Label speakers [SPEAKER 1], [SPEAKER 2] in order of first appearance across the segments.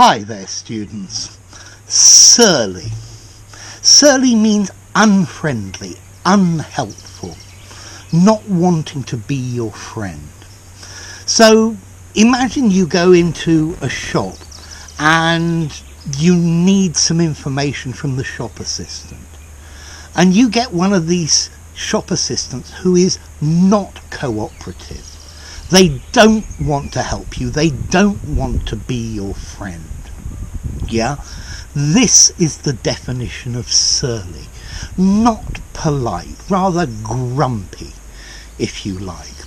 [SPEAKER 1] Hi there, students. Surly. Surly means unfriendly, unhelpful, not wanting to be your friend. So imagine you go into a shop and you need some information from the shop assistant, and you get one of these shop assistants who is not cooperative. They don't want to help you. They don't want to be your friend. Yeah? This is the definition of surly. Not polite, rather grumpy, if you like.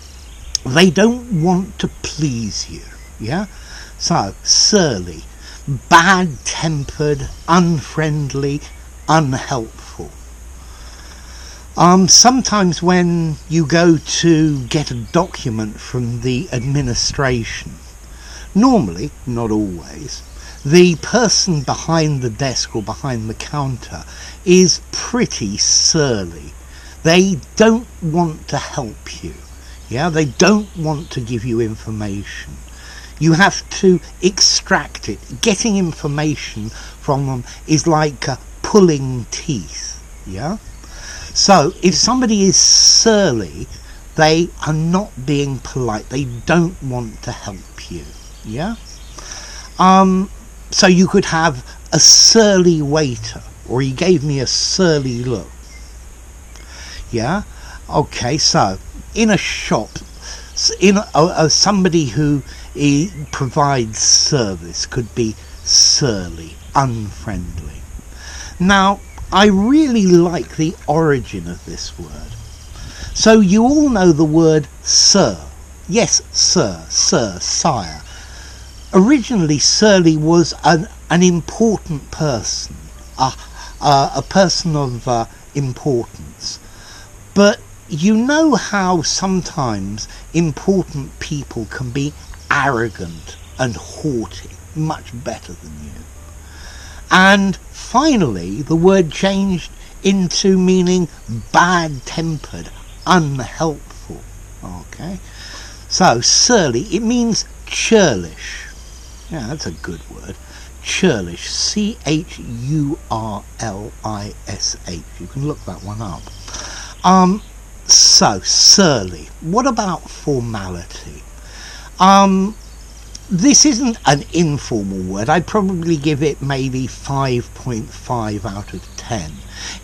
[SPEAKER 1] They don't want to please you. Yeah? So, surly. Bad-tempered, unfriendly, unhelpful. Sometimes when you go to get a document from the administration, normally, not always, the person behind the desk or behind the counter is pretty surly. They don't want to help you. Yeah, they don't want to give you information. You have to extract it. Getting information from them is like pulling teeth. Yeah. So if somebody is surly, they are not being polite. They don't want to help you. Yeah. So you could have a surly waiter, or he gave me a surly look. Yeah. Okay. So in a shop, somebody who provides service could be surly, unfriendly. Now, I really like the origin of this word. So you all know the word sir. Yes, sir, sire. Originally, surly was an important person, a person of importance. But you know how sometimes important people can be arrogant and haughty, much better than you. And finally, the word changed into meaning bad-tempered, unhelpful. Okay? So, surly, it means churlish. Yeah, that's a good word. Churlish. C-H-U-R-L-I-S-H. You can look that one up. So, surly. What about formality? This isn't an informal word. I'd probably give it maybe 5.5 out of 10.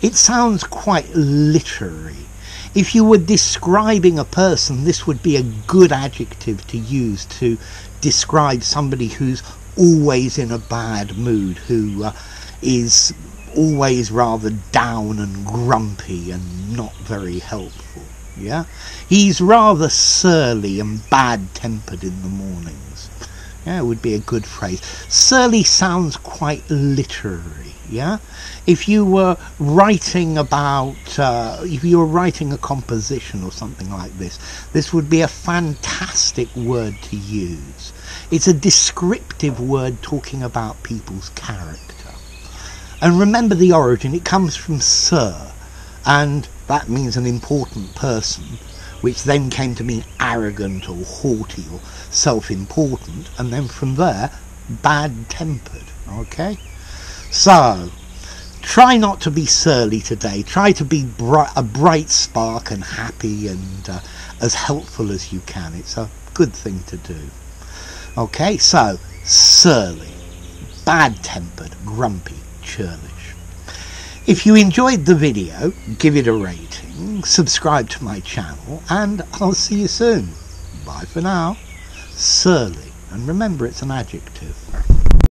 [SPEAKER 1] It sounds quite literary. If you were describing a person, this would be a good adjective to use to describe somebody who's always in a bad mood, who is always rather down and grumpy and not very helpful. Yeah? He's rather surly and bad-tempered in the mornings. Yeah, it would be a good phrase. Surly sounds quite literary, yeah? If you were writing about, if you were writing a composition or something like this, this would be a fantastic word to use. It's a descriptive word talking about people's character. And remember the origin, it comes from sir, and that means an important person, which then came to mean arrogant or haughty or self-important, and then from there, bad-tempered. Okay? So, try not to be surly today. Try to be a bright spark and happy and as helpful as you can. It's a good thing to do. Okay? So, surly, bad-tempered, grumpy, churlish. If you enjoyed the video, give it a rating, subscribe to my channel, and I'll see you soon. Bye for now. Surly. And remember, it's an adjective.